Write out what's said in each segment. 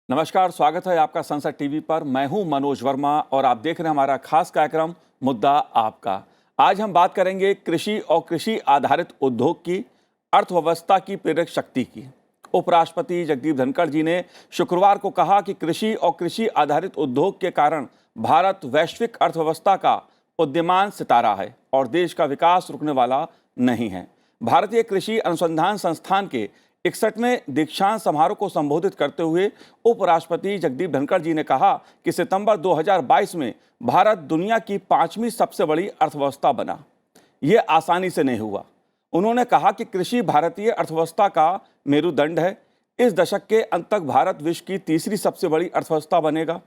नमस्कार, स्वागत है आपका संसद टीवी पर। मैं हूं मनोज वर्मा और आप देख रहे हैं हमारा खास कार्यक्रम मुद्दा आपका। आज हम बात करेंगे कृषि और कृषि आधारित उद्योग की, अर्थव्यवस्था की प्रेरक शक्ति की। उपराष्ट्रपति जगदीप धनखड़ जी ने शुक्रवार को कहा कि कृषि और कृषि आधारित उद्योग के कारण भारत वैश्विक अर्थव्यवस्था का उदीयमान सितारा है और देश का विकास रुकने वाला नहीं है। भारतीय कृषि अनुसंधान संस्थान के 61वें दीक्षांत समारोह को संबोधित करते हुए उपराष्ट्रपति जगदीप धनखड़ जी ने कहा कि सितंबर 2022 में भारत दुनिया की 5वीं सबसे बड़ी अर्थव्यवस्था बना। यह आसानी से नहीं हुआ। उन्होंने कहा कि कृषि भारतीय अर्थव्यवस्था का मेरुदंड है। इस दशक के अंत तक भारत विश्व की तीसरी सबसे बड़ी अर्थव्यवस्था बनेगा,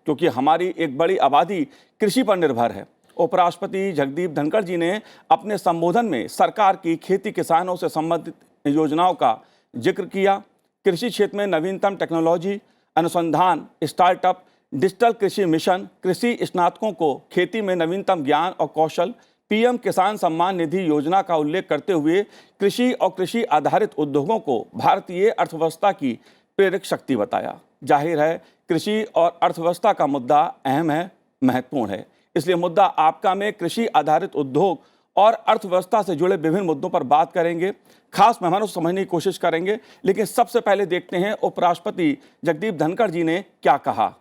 क्योंकि हमारी एक बड़ी आबादी कृषि पर निर्भर है। उपराष्ट्रपति जगदीप धनखड़ जी ने अपने संबोधन में सरकार की खेती किसानों से संबंधित योजनाओं का जिक्र किया। कृषि क्षेत्र में नवीनतम टेक्नोलॉजी, अनुसंधान, स्टार्टअप, डिजिटल कृषि मिशन, कृषि स्नातकों को खेती में नवीनतम ज्ञान और कौशल, पीएम किसान सम्मान निधि योजना का उल्लेख करते हुए कृषि और कृषि आधारित उद्योगों को भारतीय अर्थव्यवस्था की प्रेरक शक्ति बताया। जाहिर है, कृषि और अर्थव्यवस्था का मुद्दा अहम है, महत्वपूर्ण है। इसलिए मुद्दा आपका में कृषि आधारित उद्योग और अर्थव्यवस्था से जुड़े विभिन्न मुद्दों पर बात करेंगे, खास मेहमानों को समझने की कोशिश करेंगे। लेकिन सबसे पहले देखते हैं उपराष्ट्रपति जगदीप धनखड़ जी ने क्या कहा।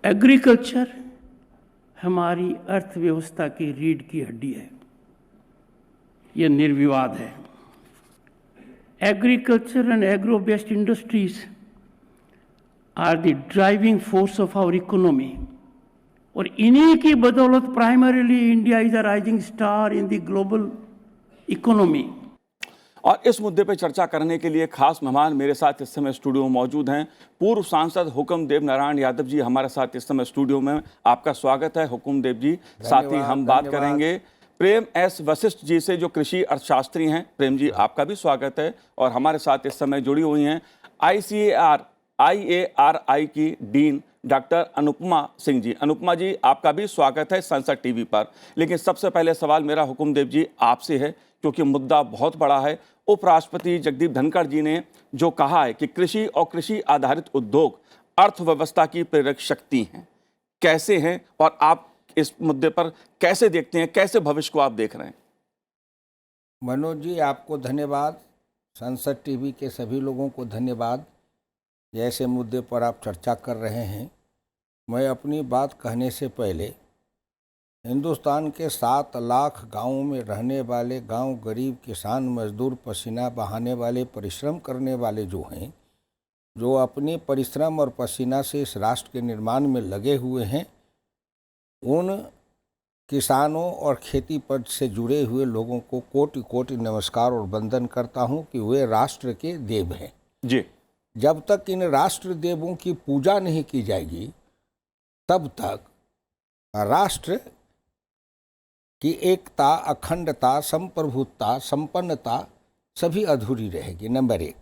एग्रीकल्चर हमारी अर्थव्यवस्था की रीढ़ की हड्डी है, यह निर्विवाद है। Agriculture and agro based industries are the driving force of our economy, और इन्हीं की बदौलत primarily India is a rising star in the global economy. और इस मुद्दे पर चर्चा करने के लिए खास मेहमान मेरे साथ इस समय स्टूडियो में मौजूद हैं। पूर्व सांसद हुकुमदेव नारायण यादव जी हमारे साथ इस समय स्टूडियो में। आपका स्वागत है हुकुमदेव जी। साथ ही हम बात करेंगे प्रेम एस वशिष्ठ जी से, जो कृषि अर्थशास्त्री हैं। प्रेम जी, आपका भी स्वागत है। और हमारे साथ इस समय जुड़ी हुई हैं ICAR-IARI की डीन डॉक्टर अनुपमा सिंह जी। अनुपमा जी, आपका भी स्वागत है संसद टीवी पर। लेकिन सबसे पहले सवाल मेरा हुकुमदेव जी आपसे है, क्योंकि मुद्दा बहुत बड़ा है। उपराष्ट्रपति जगदीप धनखड़ जी ने जो कहा है कि कृषि और कृषि आधारित उद्योग अर्थव्यवस्था की प्रेरक शक्ति हैं, कैसे हैं और आप इस मुद्दे पर कैसे देखते हैं, कैसे भविष्य को आप देख रहे हैं? मनोज जी, आपको धन्यवाद। संसद टीवी के सभी लोगों को धन्यवाद। जैसे मुद्दे पर आप चर्चा कर रहे हैं, मैं अपनी बात कहने से पहले हिंदुस्तान के 7 लाख गांवों में रहने वाले गांव गरीब किसान मजदूर, पसीना बहाने वाले, परिश्रम करने वाले जो हैं, जो अपने परिश्रम और पसीना से इस राष्ट्र के निर्माण में लगे हुए हैं, उन किसानों और खेती पर से जुड़े हुए लोगों को कोटि कोटि नमस्कार और वंदन करता हूं कि वे राष्ट्र के देव हैं जी। जब तक इन राष्ट्र देवों की पूजा नहीं की जाएगी, तब तक राष्ट्र की एकता, अखंडता, संप्रभुता, संपन्नता सभी अधूरी रहेगी। नंबर 1।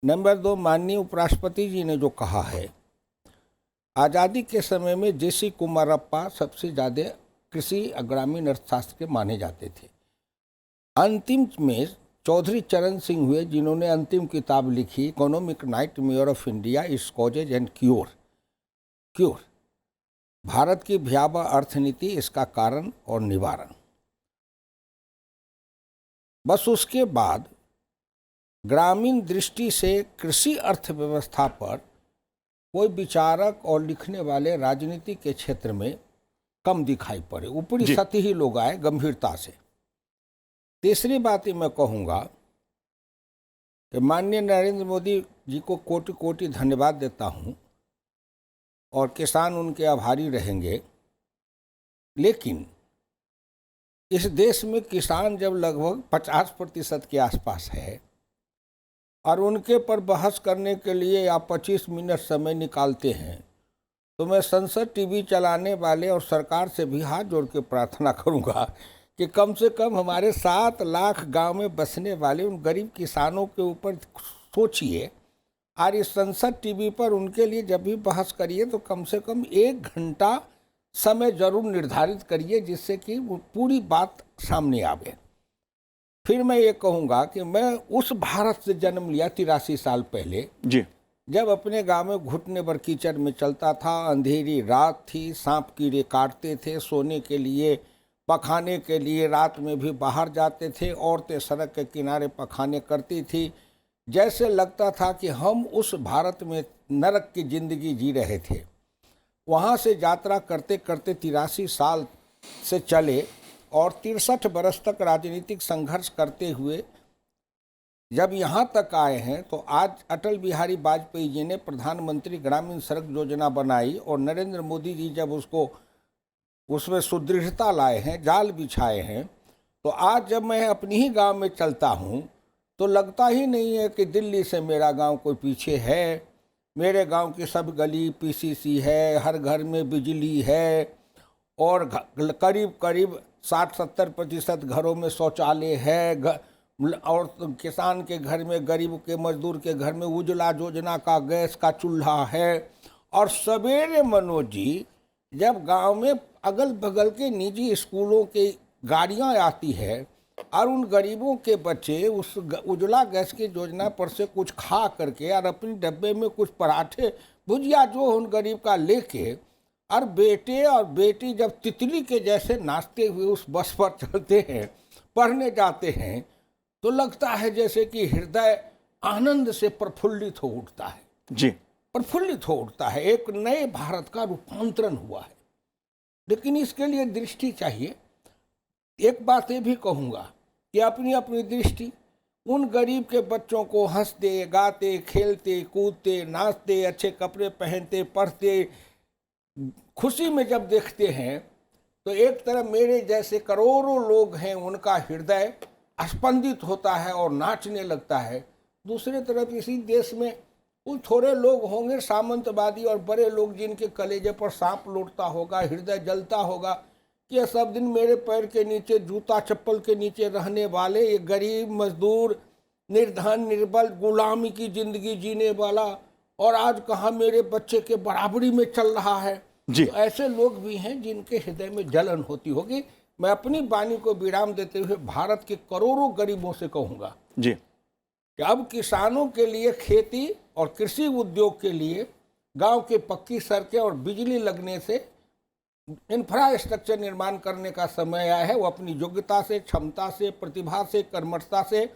नंबर 2, माननीय उपराष्ट्रपति जी ने जो कहा है, आज़ादी के समय में JC कुमारप्पा सबसे ज़्यादा कृषि ग्रामीण अर्थशास्त्र के माने जाते थे। अंतिम में चौधरी चरण सिंह हुए, जिन्होंने अंतिम किताब लिखी economic nightmare of India, its causes and cure, Bharat की भयावह अर्थनीति, इसका कारण और निवारण। बस उसके बाद ग्रामीण दृष्टि से कृषि अर्थव्यवस्था पर कोई विचारक और लिखने वाले राजनीति के क्षेत्र में कम दिखाई पड़े। ऊपरी सतही लोग आए गंभीरता से। तीसरी बात मैं कहूँगा कि माननीय नरेंद्र मोदी जी को कोटि कोटि धन्यवाद देता हूँ और किसान उनके आभारी रहेंगे। लेकिन इस देश में किसान जब लगभग 50% के आसपास है और उनके पर बहस करने के लिए आप 25 मिनट समय निकालते हैं, तो मैं संसद टीवी चलाने वाले और सरकार से भी हाथ जोड़ के प्रार्थना करूंगा कि कम से कम हमारे 7 लाख गांव में बसने वाले उन गरीब किसानों के ऊपर सोचिए और इस संसद टीवी पर उनके लिए जब भी बहस करिए तो कम से कम 1 घंटा समय जरूर निर्धारित करिए, जिससे कि वो पूरी बात सामने आवे। फिर मैं ये कहूँगा कि मैं उस भारत से जन्म लिया 83 साल पहले, जी जब अपने गांव में घुटने भर कीचड़ में चलता था, अंधेरी रात थी, सांप कीड़े काटते थे, सोने के लिए पखाने के लिए रात में भी बाहर जाते थे, औरतें सड़क के किनारे पखाने करती थी। जैसे लगता था कि हम उस भारत में नरक की जिंदगी जी रहे थे। वहाँ से यात्रा करते करते 83 साल से चले और 63 बरस तक राजनीतिक संघर्ष करते हुए जब यहाँ तक आए हैं, तो आज अटल बिहारी वाजपेयी जी ने प्रधानमंत्री ग्रामीण सड़क योजना बनाई और नरेंद्र मोदी जी जब उसमें सुदृढ़ता लाए हैं, जाल बिछाए हैं, तो आज जब मैं अपनी ही गांव में चलता हूँ तो लगता ही नहीं है कि दिल्ली से मेरा गांव कोई पीछे है। मेरे गांव की सब गली पीसीसी है, हर घर में बिजली है और करीब करीब 60-70% घरों में शौचालय है और किसान के घर में, गरीब के, मजदूर के घर में उज्ज्वला योजना का गैस का चूल्हा है। और सवेरे मनोज जी जब गांव में अगल बगल के निजी स्कूलों की गाड़ियां आती है और उन गरीबों के बच्चे उस उज्ज्वला गैस की योजना पर से कुछ खा करके और अपने डब्बे में कुछ पराठे भुजिया जो उन गरीब का लेके और बेटे और बेटी जब तितली के जैसे नाचते हुए उस बस पर चलते हैं, पढ़ने जाते हैं, तो लगता है जैसे कि हृदय आनंद से प्रफुल्लित हो उठता है। जी प्रफुल्लित हो उठता है। एक नए भारत का रूपांतरण हुआ है, लेकिन इसके लिए दृष्टि चाहिए। एक बात ये भी कहूँगा कि अपनी अपनी दृष्टि उन गरीब के बच्चों को हंसते गाते खेलते कूदते नाचते अच्छे कपड़े पहनते पढ़ते खुशी में जब देखते हैं, तो एक तरफ मेरे जैसे करोड़ों लोग हैं, उनका हृदय स्पंदित होता है और नाचने लगता है। दूसरी तरफ इसी देश में कुछ थोड़े लोग होंगे सामंतवादी और बड़े लोग जिनके कलेजे पर सांप लौटता होगा, हृदय जलता होगा कि ये सब दिन मेरे पैर के नीचे, जूता चप्पल के नीचे रहने वाले ये गरीब मजदूर, निर्धन निर्बल, गुलामी की जिंदगी जीने वाला, और आज कहाँ मेरे बच्चे के बराबरी में चल रहा है। जी तो ऐसे लोग भी हैं जिनके हृदय में जलन होती होगी। मैं अपनी वाणी को विराम देते हुए भारत के करोड़ों गरीबों से कहूँगा जी कि अब किसानों के लिए खेती और कृषि उद्योग के लिए गांव के पक्की सड़कें और बिजली लगने से इंफ्रास्ट्रक्चर निर्माण करने का समय आया है। वो अपनी योग्यता से, क्षमता से, प्रतिभा से, कर्मठता से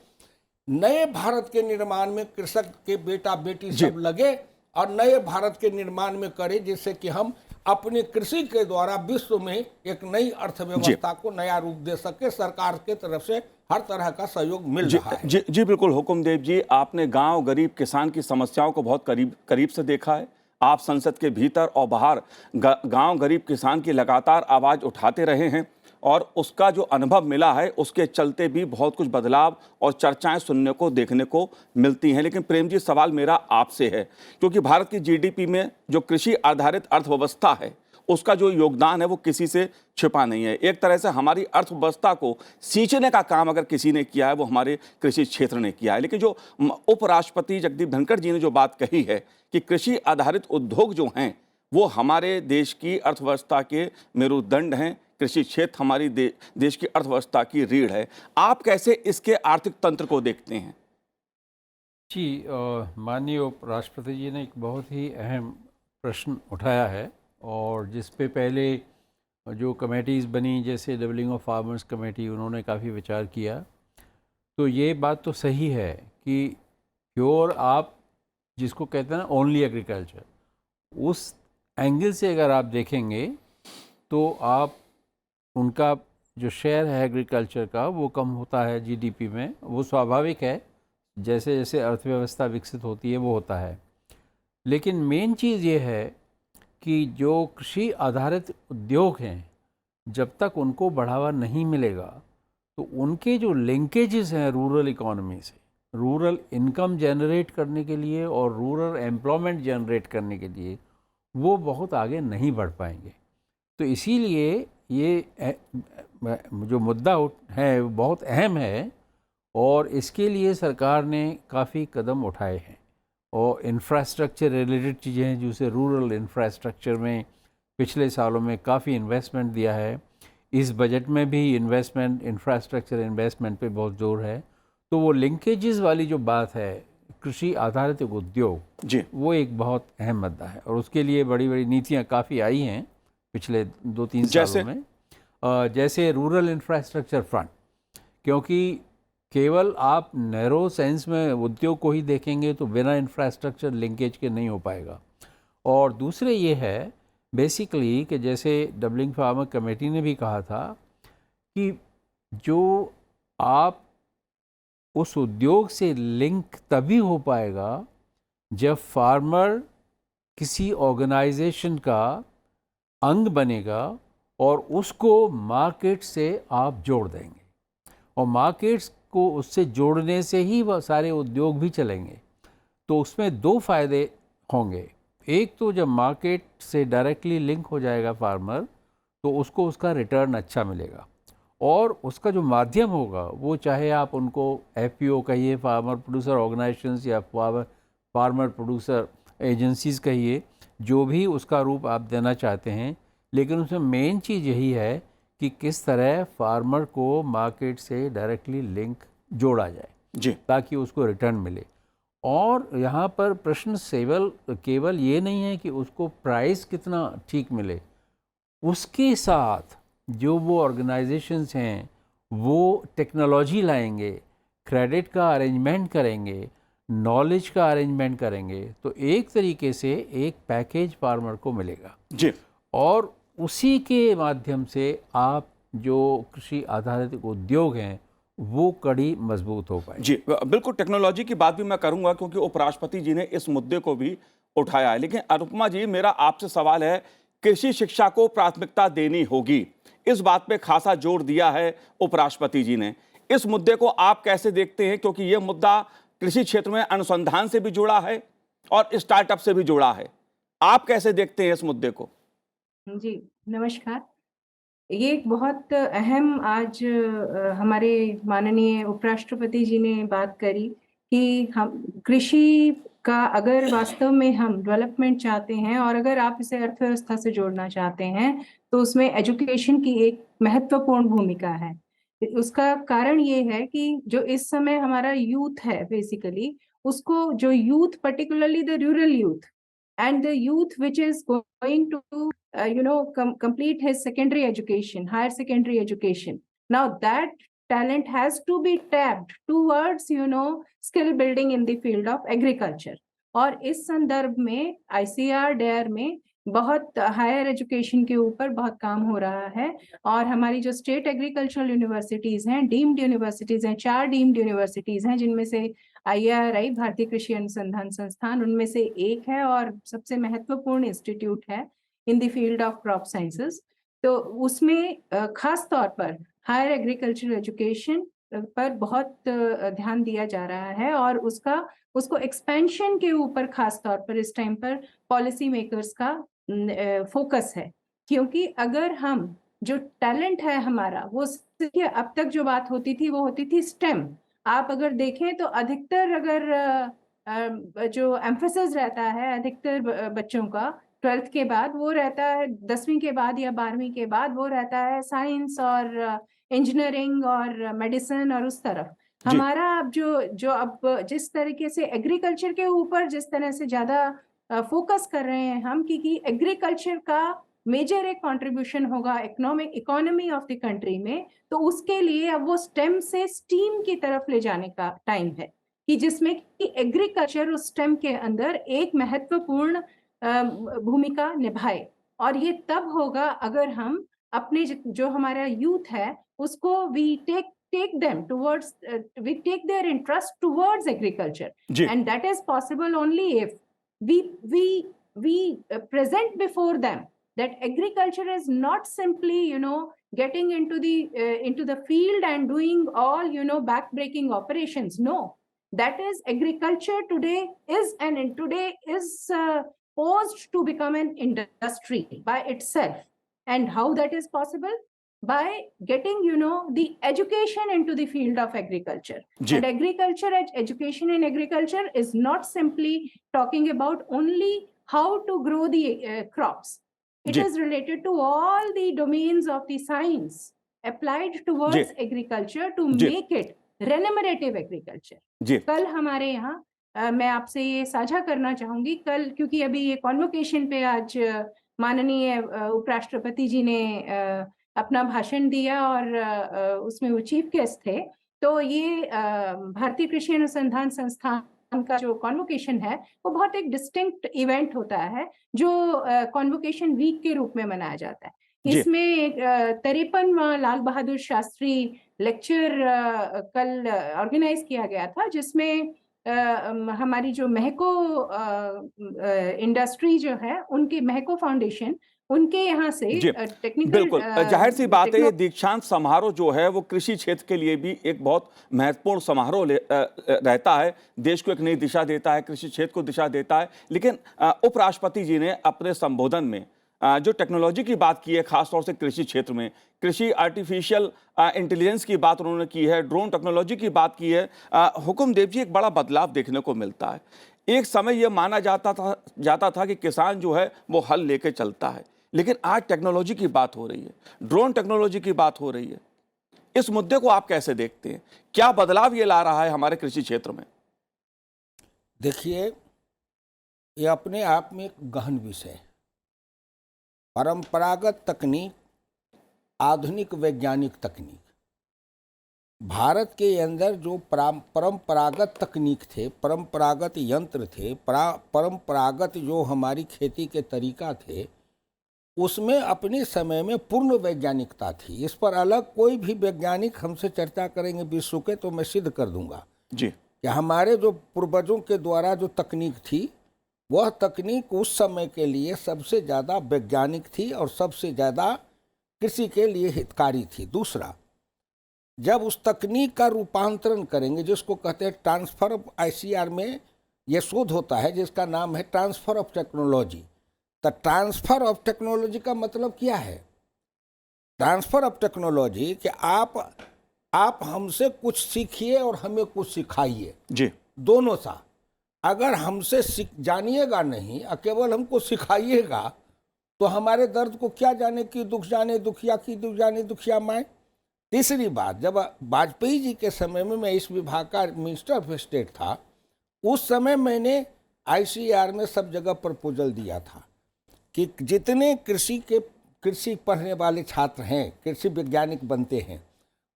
नए भारत के निर्माण में कृषक के बेटा बेटी सब लगे और नए भारत के निर्माण में करे, जिससे कि हम अपने कृषि के द्वारा विश्व में एक नई अर्थव्यवस्था को नया रूप दे सके। सरकार के तरफ से हर तरह का सहयोग मिल रहा है। जी बिल्कुल हुकुमदेव जी, आपने गांव गरीब किसान की समस्याओं को बहुत करीब से देखा है। आप संसद के भीतर और बाहर गांव गरीब किसान की लगातार आवाज़ उठाते रहे हैं और उसका जो अनुभव मिला है उसके चलते भी बहुत कुछ बदलाव और चर्चाएं सुनने को देखने को मिलती हैं। लेकिन प्रेम जी, सवाल मेरा आपसे है, क्योंकि भारत की जीडीपी में जो कृषि आधारित अर्थव्यवस्था है उसका जो योगदान है वो किसी से छिपा नहीं है। एक तरह से हमारी अर्थव्यवस्था को सींचने का काम अगर किसी ने किया है वो हमारे कृषि क्षेत्र ने किया है। लेकिन जो उपराष्ट्रपति जगदीप धनखड़ जी ने जो बात कही है कि कृषि आधारित उद्योग जो हैं वो हमारे देश की अर्थव्यवस्था के मेरुदंड हैं, कृषि क्षेत्र हमारी देश की अर्थव्यवस्था की रीढ़ है, आप कैसे इसके आर्थिक तंत्र को देखते हैं? जी, माननीय उपराष्ट्रपति जी ने एक बहुत ही अहम प्रश्न उठाया है और जिस पे पहले जो कमेटीज़ बनी, जैसे डबलिंग ऑफ फार्मर्स कमेटी, उन्होंने काफ़ी विचार किया। तो ये बात तो सही है कि प्योर, आप जिसको कहते हैं ना ओनली एग्रीकल्चर, उस एंगल से अगर आप देखेंगे तो आप उनका जो शेयर है एग्रीकल्चर का वो कम होता है जीडीपी में। वो स्वाभाविक है, जैसे जैसे अर्थव्यवस्था विकसित होती है वो होता है। लेकिन मेन चीज़ ये है कि जो कृषि आधारित उद्योग हैं, जब तक उनको बढ़ावा नहीं मिलेगा तो उनके जो लिंकेजेस हैं रूरल इकोनॉमी से, रूरल इनकम जनरेट करने के लिए और रूरल एम्प्लॉयमेंट जनरेट करने के लिए, वो बहुत आगे नहीं बढ़ पाएंगे। तो इसीलिए ये जो मुद्दा है वो बहुत अहम है और इसके लिए सरकार ने काफ़ी कदम उठाए हैं। और इंफ्रास्ट्रक्चर रिलेटेड चीज़ें हैं, जैसे रूरल इंफ्रास्ट्रक्चर में पिछले सालों में काफ़ी इन्वेस्टमेंट दिया है। इस बजट में भी इन्वेस्टमेंट, इंफ्रास्ट्रक्चर इन्वेस्टमेंट पे बहुत जोर है। तो वो लिंकेजेस वाली जो बात है, कृषि आधारित उद्योग जी, वो एक बहुत अहम मुद्दा है, और उसके लिए बड़ी बड़ी नीतियाँ काफ़ी आई हैं पिछले 2-3 जैसे? सालों में। जैसे रूरल इंफ्रास्ट्रक्चर फंड, क्योंकि केवल आप नैरो सेंस में उद्योग को ही देखेंगे तो बिना इंफ्रास्ट्रक्चर लिंकेज के नहीं हो पाएगा। और दूसरे ये है बेसिकली कि जैसे डबलिंग फार्मर कमेटी ने भी कहा था कि जो आप उस उद्योग से लिंक तभी हो पाएगा जब फार्मर किसी ऑर्गेनाइजेशन का अंग बनेगा और उसको मार्केट से आप जोड़ देंगे, और मार्केट्स को उससे जोड़ने से ही वह सारे उद्योग भी चलेंगे। तो उसमें दो फायदे होंगे। एक तो जब मार्केट से डायरेक्टली लिंक हो जाएगा फार्मर, तो उसको उसका रिटर्न अच्छा मिलेगा, और उसका जो माध्यम होगा वो चाहे आप उनको एफपीओ कहिए, फार्मर प्रोड्यूसर ऑर्गेनाइजेशंस, या फार्मर प्रोड्यूसर एजेंसीज़ कहिए, जो भी उसका रूप आप देना चाहते हैं, लेकिन उसमें मेन चीज़ यही है कि किस तरह फार्मर को मार्केट से डायरेक्टली लिंक जोड़ा जाए जी, ताकि उसको रिटर्न मिले। और यहाँ पर प्रश्न केवल ये नहीं है कि उसको प्राइस कितना ठीक मिले, उसके साथ जो वो ऑर्गेनाइजेशंस हैं वो टेक्नोलॉजी लाएंगे, क्रेडिट का अरेंजमेंट करेंगे, नॉलेज का अरेंजमेंट करेंगे, तो एक तरीके से एक पैकेज फार्मर को मिलेगा, जी, और उसी के माध्यम से आप जो कृषि आधारित उद्योग हैं वो कड़ी मजबूत हो पाए। जी, बिल्कुल टेक्नोलॉजी की बात भी मैं करूंगा क्योंकि उपराष्ट्रपति जी ने इस मुद्दे को भी उठाया है। लेकिन अनुपमा जी, मेरा आपसे सवाल है, कृषि शिक्षा को प्राथमिकता देनी होगी, इस बात पे खासा जोर दिया है उपराष्ट्रपति जी ने। इस मुद्दे को आप कैसे देखते हैं, क्योंकि यह मुद्दा कृषि क्षेत्र में अनुसंधान से भी जुड़ा है और स्टार्टअप से भी जुड़ा है। आप कैसे देखते हैं इस मुद्दे को? जी, नमस्कार। ये एक बहुत अहम आज हमारे माननीय उपराष्ट्रपति जी ने बात करी कि हम कृषि का अगर वास्तव में हम डेवलपमेंट चाहते हैं और अगर आप इसे अर्थव्यवस्था से जोड़ना चाहते हैं, तो उसमें एजुकेशन की एक महत्वपूर्ण भूमिका है। उसका कारण ये है कि जो इस समय हमारा यूथ है बेसिकली, उसको जो youth particularly the rural youth and the youth which is going to complete his secondary education, higher secondary education, now that talent has to be tapped towards skill building in the field of agriculture. और इस संदर्भ में ICR dare में बहुत higher education के ऊपर बहुत काम हो रहा है, और हमारी जो स्टेट एग्रीकल्चरल यूनिवर्सिटीज हैं, डीम्ड यूनिवर्सिटीज हैं, 4 डीम्ड यूनिवर्सिटीज हैं, जिनमें से IRI भारतीय कृषि अनुसंधान संस्थान उनमें से एक है और सबसे महत्वपूर्ण इंस्टीट्यूट है in the field of crop sciences. तो उसमें खास तौर पर हायर एग्रीकल्चरल एजुकेशन पर बहुत ध्यान दिया जा रहा है, और उसको एक्सपेंशन के ऊपर खास तौर पर इस टाइम पर पॉलिसी मेकर्स का फोकस है। क्योंकि अगर हम जो टैलेंट है हमारा, वो देखिए अब तक जो बात होती थी वो होती थी स्टेम। आप अगर देखें तो अधिकतर अगर जो एम्फेसिस रहता है अधिकतर बच्चों का 12th के बाद, वो रहता है 10वीं के बाद या 12वीं के बाद, वो रहता है साइंस और इंजीनियरिंग और मेडिसिन और उस तरफ। हमारा अब जो अब जिस तरीके से एग्रीकल्चर के ऊपर जिस तरह से ज्यादा फोकस कर रहे हैं हम, क्योंकि एग्रीकल्चर का मेजर एक कंट्रीब्यूशन होगा इकोनॉमी ऑफ द कंट्री में, तो उसके लिए अब वो स्टेम से स्टीम की तरफ ले जाने का टाइम है, कि जिसमें कि एग्रीकल्चर उस स्टेम के अंदर एक महत्वपूर्ण भूमिका निभाए। और ये तब होगा अगर हम अपने जो हमारा यूथ है उसको we take them towards we take their interest towards agriculture, ji, and that is possible only if we present before them that agriculture is not simply getting into the field and doing all back-breaking operations. No, that is agriculture today is posed to become an industry by itself. And how that is possible? by getting, the education into the field of agriculture. Ji. And education in agriculture is not simply talking about only how to grow the crops. It ji. is related to all the domains of the science applied towards agriculture to ji. make it remunerative agriculture. जी. कल हमारे यहाँ मैं आपसे ये साझा करना चाहूंगी, कल क्योंकि अभी ये कॉन्वोकेशन पे आज माननीय उपराष्ट्रपति जी ने अपना भाषण दिया और उसमें वो चीफ गेस्ट थे, तो ये भारतीय कृषि अनुसंधान संस्थान का जो कॉन्वोकेशन है वो बहुत एक डिस्टिंक्ट इवेंट होता है जो कॉन्वोकेशन वीक के रूप में मनाया जाता है। इसमें 53वां लाल बहादुर शास्त्री लेक्चर कल ऑर्गेनाइज किया गया था, जिसमें हमारी जो महको इंडस्ट्री जो है, उनके महको फाउंडेशन, उनके यहाँ से टेक्निकल, बिल्कुल जाहिर सी बात है, ये दीक्षांत समारोह जो है वो कृषि क्षेत्र के लिए भी एक बहुत महत्वपूर्ण समारोह रहता है, देश को एक नई दिशा देता है, कृषि क्षेत्र को दिशा देता है। लेकिन उपराष्ट्रपति जी ने अपने संबोधन में जो टेक्नोलॉजी की बात की है, खासतौर से कृषि क्षेत्र में, कृषि आर्टिफिशियल इंटेलिजेंस की बात उन्होंने की है, ड्रोन टेक्नोलॉजी की बात की है। हुकुमदेव जी, एक बड़ा बदलाव देखने को मिलता है। एक समय यह माना जाता था कि किसान जो है वो हल लेके चलता है, लेकिन आज टेक्नोलॉजी की बात हो रही है, ड्रोन टेक्नोलॉजी की बात हो रही है। इस मुद्दे को आप कैसे देखते हैं? क्या बदलाव ये ला रहा है हमारे कृषि क्षेत्र में? देखिए, ये अपने आप में एक गहन विषय है। परंपरागत तकनीक, आधुनिक वैज्ञानिक तकनीक। भारत के अंदर जो परंपरागत तकनीक थे, परंपरागत यंत्र थे, परंपरागत जो हमारी खेती के तरीका थे, उसमें अपने समय में पूर्ण वैज्ञानिकता थी। इस पर अलग कोई भी वैज्ञानिक हमसे चर्चा करेंगे विश्व के, तो मैं सिद्ध कर दूंगा जी कि हमारे जो पूर्वजों के द्वारा जो तकनीक थी, वह तकनीक उस समय के लिए सबसे ज़्यादा वैज्ञानिक थी और सबसे ज़्यादा कृषि के लिए हितकारी थी। दूसरा, जब उस तकनीक का रूपांतरण करेंगे, जिसको कहते हैं ट्रांसफर ऑफ, ICR में यह शोध होता है जिसका नाम है ट्रांसफर ऑफ टेक्नोलॉजी। तो ट्रांसफर ऑफ टेक्नोलॉजी का मतलब क्या है? ट्रांसफर ऑफ टेक्नोलॉजी कि आप हमसे कुछ सीखिए और हमें कुछ सिखाइए जी, दोनों सा। अगर हमसे जानिएगा नहीं और केवल हमको सिखाइएगा, तो हमारे दर्द को क्या जाने की दुख जाने दुखिया की दुख जाने दुखिया माए। तीसरी बात, जब वाजपेयी जी के समय में मैं इस विभाग का मिनिस्टर ऑफ स्टेट था, उस समय मैंने ICR में सब जगह प्रपोजल दिया था कि जितने कृषि पढ़ने वाले छात्र हैं, कृषि वैज्ञानिक बनते हैं,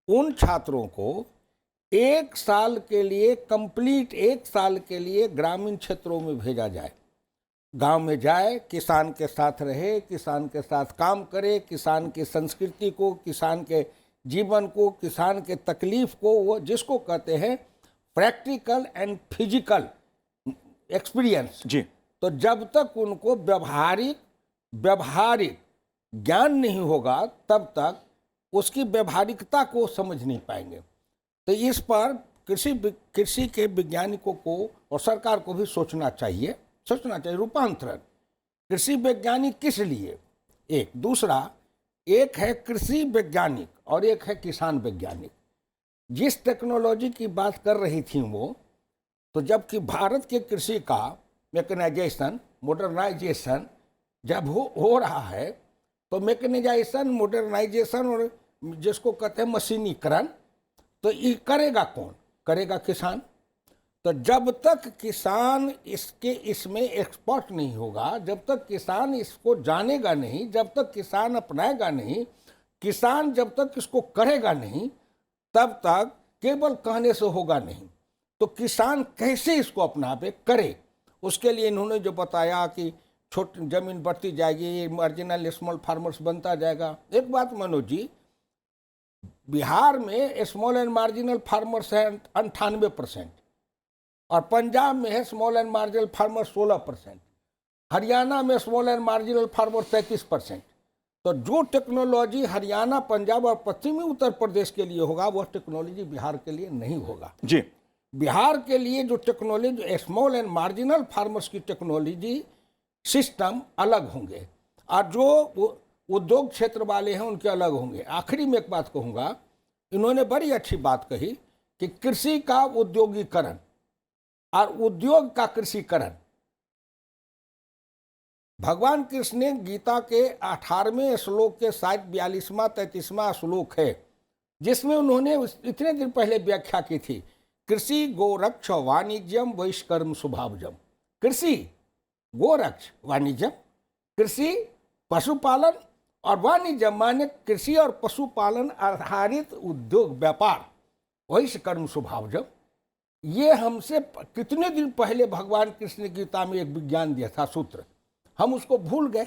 उन छात्रों को 1 साल के लिए, कंप्लीट 1 साल के लिए ग्रामीण क्षेत्रों में भेजा जाए। गांव में जाए, किसान के साथ रहे, किसान के साथ काम करे, किसान की संस्कृति को, किसान के जीवन को, किसान के तकलीफ को, वो जिसको कहते हैं प्रैक्टिकल एंड फिजिकल एक्सपीरियंस जी। तो जब तक उनको व्यवहारिक ज्ञान नहीं होगा, तब तक उसकी व्यवहारिकता को समझ नहीं पाएंगे। तो इस पर कृषि के वैज्ञानिकों को और सरकार को भी सोचना चाहिए रूपांतरण। कृषि वैज्ञानिक किस लिए? एक दूसरा, एक है कृषि वैज्ञानिक और एक है किसान वैज्ञानिक। जिस टेक्नोलॉजी की बात कर रही थी वो, तो जबकि भारत के कृषि का मैकेनाइजेशन, मॉडर्नाइजेशन जब हो रहा है, तो मैकेनाइजेशन, मॉडर्नाइजेशन और जिसको कहते हैं मशीनीकरण, तो ये करेगा कौन? करेगा किसान। तो जब तक किसान इसमें एक्सपर्ट नहीं होगा, जब तक किसान इसको जानेगा नहीं, जब तक किसान अपनाएगा नहीं, किसान जब तक इसको करेगा नहीं, तब तक केवल कहने से होगा नहीं। तो किसान कैसे इसको अपनावे, करे, उसके लिए इन्होंने जो बताया कि छोटी जमीन बढ़ती जाएगी, मार्जिनल स्मॉल फार्मर्स बनता जाएगा। एक बात मनोज जी, बिहार में स्मॉल एंड मार्जिनल फार्मर्स है 98% और पंजाब में है small and marginal farmer 16%, Haryana में स्मॉल एंड मार्जिनल फार्मर 33%। तो जो टेक्नोलॉजी हरियाणा, पंजाब और पश्चिमी उत्तर प्रदेश के लिए होगा, वह टेक्नोलॉजी बिहार के लिए नहीं होगा जी। बिहार के लिए जो technology, small and marginal farmers की टेक्नोलॉजी सिस्टम अलग होंगे, और जो उद्योग क्षेत्र वाले हैं उनके अलग होंगे। आखिरी में एक बात कहूँगा, इन्होंने बड़ी अच्छी बात कही कि कृषि का उद्योगीकरण और उद्योग का कृषिकरण। भगवान कृष्ण ने गीता के 18वें श्लोक के शायद 42वां 33वां श्लोक है, जिसमें उन्होंने इतने दिन पहले व्याख्या की थी, कृषि गोरक्ष वाणिज्यम वैश्कर्म स्वभावजम। कृषि गोरक्ष वाणिज्यम, कृषि पशुपालन और वाणिज्य माने कृषि और पशुपालन आधारित उद्योग व्यापार, वैश्कर्म स्वभावजम। ये हमसे कितने दिन पहले भगवान कृष्ण ने गीता में एक विज्ञान दिया था सूत्र, हम उसको भूल गए।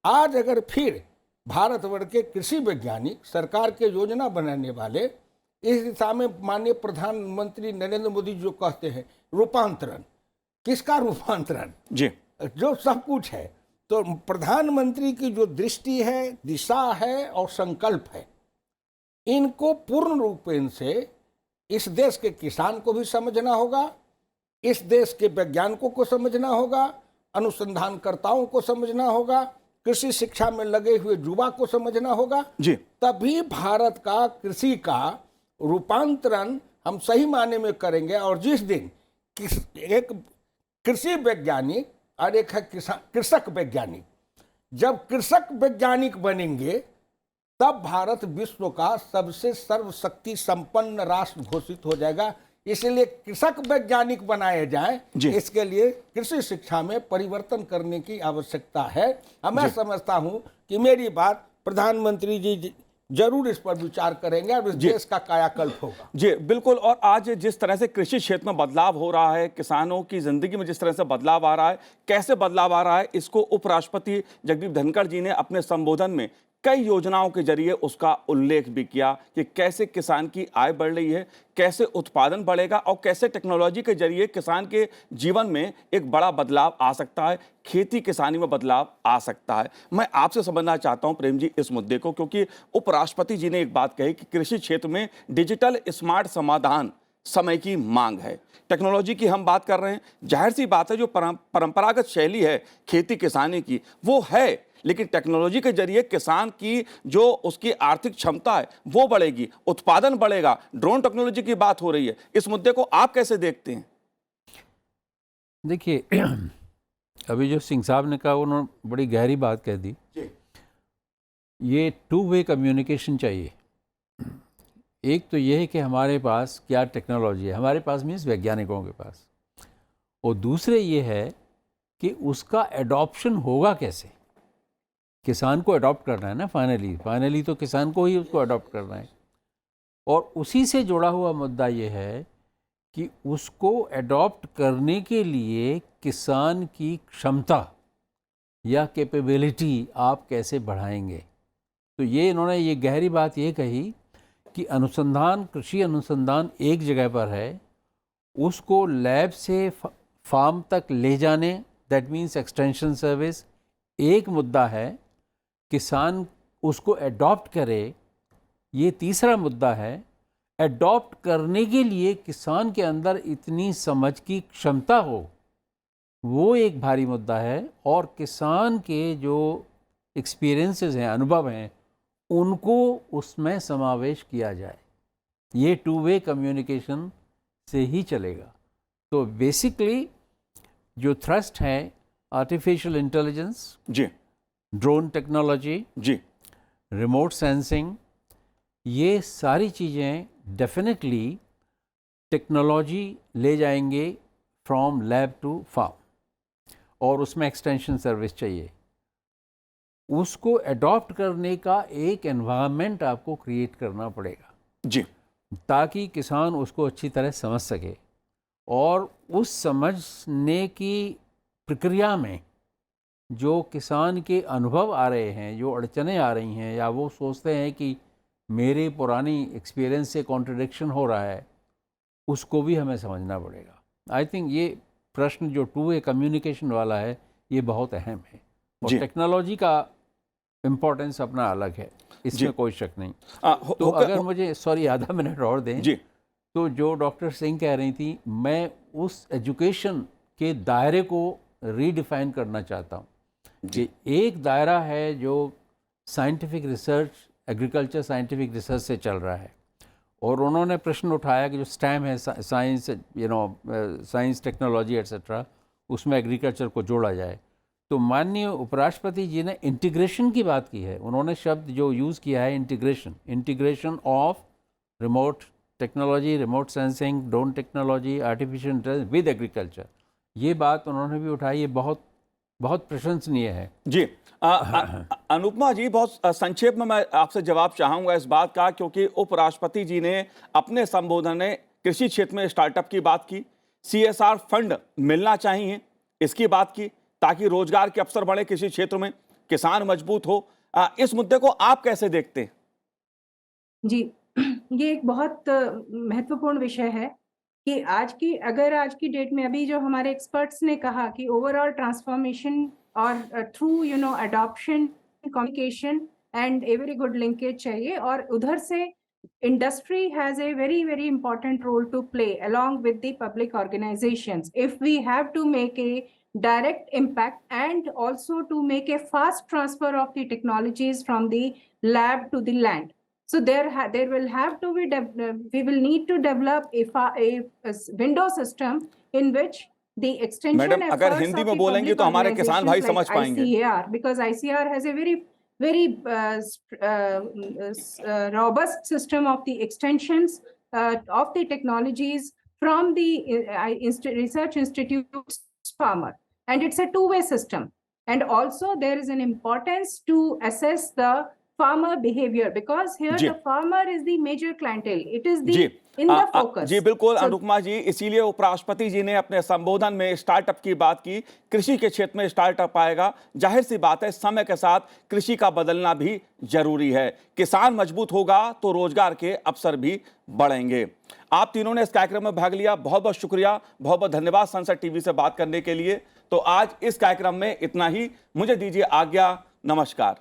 आज अगर फिर भारतवर्ष के कृषि वैज्ञानिक, सरकार के योजना बनाने वाले इस दिशा में, माननीय प्रधानमंत्री नरेंद्र मोदी जो कहते हैं रूपांतरण, किसका रूपांतरण जी, जो सब कुछ है, तो प्रधानमंत्री की जो दृष्टि है, दिशा है और संकल्प है, इनको पूर्ण रूपेण से इस देश के किसान को भी समझना होगा, इस देश के वैज्ञानिकों को समझना होगा, अनुसंधानकर्ताओं को समझना होगा, कृषि शिक्षा में लगे हुए युवा को समझना होगा जी। तभी भारत का कृषि का रूपांतरण हम सही माने में करेंगे। और जिस दिन एक कृषि वैज्ञानिक और एक है कृषक वैज्ञानिक, जब कृषक वैज्ञानिक बनेंगे तब भारत विश्व का सबसे सर्वशक्ति संपन्न राष्ट्र घोषित हो जाएगा। इसलिए कृषक वैज्ञानिक बनाए जाएं, इसके लिए कृषि शिक्षा में परिवर्तन करने की आवश्यकता है। मैं समझता हूं कि मेरी बात प्रधानमंत्री जी जरूर इस पर विचार करेंगे और इस देश का कायाकल्प होगा। जी बिल्कुल। और आज जिस तरह से कृषि क्षेत्र में बदलाव हो रहा है, किसानों की जिंदगी में जिस तरह से बदलाव आ रहा है, कैसे बदलाव आ रहा है, इसको उपराष्ट्रपति जगदीप धनखड़ जी ने अपने संबोधन में कई योजनाओं के जरिए उसका उल्लेख भी किया कि कैसे किसान की आय बढ़ रही है, कैसे उत्पादन बढ़ेगा और कैसे टेक्नोलॉजी के जरिए किसान के जीवन में एक बड़ा बदलाव आ सकता है, खेती किसानी में बदलाव आ सकता है। मैं आपसे समझना चाहता हूं प्रेम जी इस मुद्दे को, क्योंकि उपराष्ट्रपति जी ने एक बात कही कि कृषि क्षेत्र में डिजिटल स्मार्ट समाधान समय की मांग है। टेक्नोलॉजी की हम बात कर रहे हैं, जाहिर सी बात है जो परंपरागत शैली है खेती किसानी की वो है, लेकिन टेक्नोलॉजी के जरिए किसान की जो उसकी आर्थिक क्षमता है वो बढ़ेगी, उत्पादन बढ़ेगा। ड्रोन टेक्नोलॉजी की बात हो रही है, इस मुद्दे को आप कैसे देखते हैं? देखिए अभी जो सिंह साहब ने कहा उन्होंने बड़ी गहरी बात कह दी। ये टू वे कम्युनिकेशन चाहिए। एक तो ये है कि हमारे पास क्या टेक्नोलॉजी है, हमारे पास मीन्स वैज्ञानिकों के पास, और दूसरे ये है कि उसका एडॉप्शन होगा कैसे। किसान को अडॉप्ट करना है ना, फाइनली तो किसान को ही उसको अडॉप्ट करना है। और उसी से जुड़ा हुआ मुद्दा ये है कि उसको अडॉप्ट करने के लिए किसान की क्षमता या कैपेबिलिटी आप कैसे बढ़ाएंगे। तो ये इन्होंने ये गहरी बात ये कही कि अनुसंधान, कृषि अनुसंधान एक जगह पर है, उसको लैब से फार्म तक ले जाने, दैट मीन्स एक्सटेंशन सर्विस एक मुद्दा है, किसान उसको एडॉप्ट करे ये तीसरा मुद्दा है। एडॉप्ट करने के लिए किसान के अंदर इतनी समझ की क्षमता हो वो एक भारी मुद्दा है, और किसान के जो एक्सपीरियंसेस हैं, अनुभव हैं, उनको उसमें समावेश किया जाए। ये टू वे कम्युनिकेशन से ही चलेगा। तो बेसिकली जो थ्रस्ट है आर्टिफिशियल इंटेलिजेंस जी, ड्रोन टेक्नोलॉजी जी, रिमोट सेंसिंग, ये सारी चीज़ें डेफिनेटली टेक्नोलॉजी ले जाएंगे फ्रॉम लैब टू फार्म, और उसमें एक्सटेंशन सर्विस चाहिए। उसको अडॉप्ट करने का एक एनवायरनमेंट आपको क्रिएट करना पड़ेगा जी, ताकि किसान उसको अच्छी तरह समझ सके, और उस समझने की प्रक्रिया में जो किसान के अनुभव आ रहे हैं, जो अड़चनें आ रही हैं, या वो सोचते हैं कि मेरे पुरानी एक्सपीरियंस से कॉन्ट्रडिक्शन हो रहा है, उसको भी हमें समझना पड़ेगा। आई थिंक ये प्रश्न जो टू वे कम्युनिकेशन वाला है ये बहुत अहम है, और टेक्नोलॉजी का इम्पोर्टेंस अपना अलग है, इसमें कोई शक नहीं। तो अगर मुझे आधा मिनट और दें जी, तो जो डॉक्टर सिंह कह रही थी, मैं उस एजुकेशन के दायरे को रीडिफाइन करना चाहता हूँ कि एक दायरा है जो scientific research, agriculture scientific research से चल रहा है। और उन्होंने प्रश्न उठाया कि जो स्टेम है, साइंस, साइंस, टेक्नोलॉजी एट्सेट्रा, उसमें एग्रीकल्चर को जोड़ा जाए। तो माननीय उपराष्ट्रपति जी ने इंटीग्रेशन की बात की है। उन्होंने शब्द जो यूज़ किया है integration of remote technology, remote sensing, drone technology, artificial intelligence with agriculture, ये बात उन्होंने भी उठाई। ये बहुत बहुत प्रशंसनीय है। जी अनुपमा जी, बहुत संक्षेप में मैं आपसे जवाब चाहूंगा इस बात का, क्योंकि उपराष्ट्रपति जी ने अपने संबोधन में कृषि क्षेत्र में स्टार्टअप की बात की, CSR फंड मिलना चाहिए इसकी बात की, ताकि रोजगार के अवसर बढ़े कृषि क्षेत्र में, किसान मजबूत हो। इस मुद्दे को आप कैसे देखते हैं? जी, ये एक बहुत महत्वपूर्ण विषय है कि आज की डेट में अभी जो हमारे एक्सपर्ट्स ने कहा कि ओवरऑल ट्रांसफॉर्मेशन और through adoption, communication and a very good linkage चाहिए, और उधर से industry has a very very important role to play along with the public organizations if we have to make a direct impact and also to make a fast transfer of the technologies from the lab to the land. So there will have to be we will need to develop a window system in which the extension madam, efforts अगर Hindi of में the बोलेंगे public तो हमारे किसान भाई organizations समझ like पाएंगे। ICAR, because ICAR has a very robust system of the extensions of the technologies from the research institutes farmer, and it's a two-way system. And also there is an importance to assess the farmer behavior, because here ji. the farmer is the major clientele, it is ji the in the focus. जी बिल्कुल So- Anupama जी, इसीलिए उपराष्ट्रपति जी ने अपने संबोधन में startup की बात की। कृषि के क्षेत्र में स्टार्टअप आएगा, जाहिर सी बात है समय के साथ कृषि का बदलना भी जरूरी है। किसान मजबूत होगा तो रोजगार के अवसर भी बढ़ेंगे। आप तीनों ने इस कार्यक्रम में भाग लिया, बहुत बहुत शुक्रिया, बहुत बहुत धन्यवाद संसद टीवी से बात करने के लिए। तो आज इस कार्यक्रम में इतना ही, मुझे दीजिए आज्ञा, नमस्कार।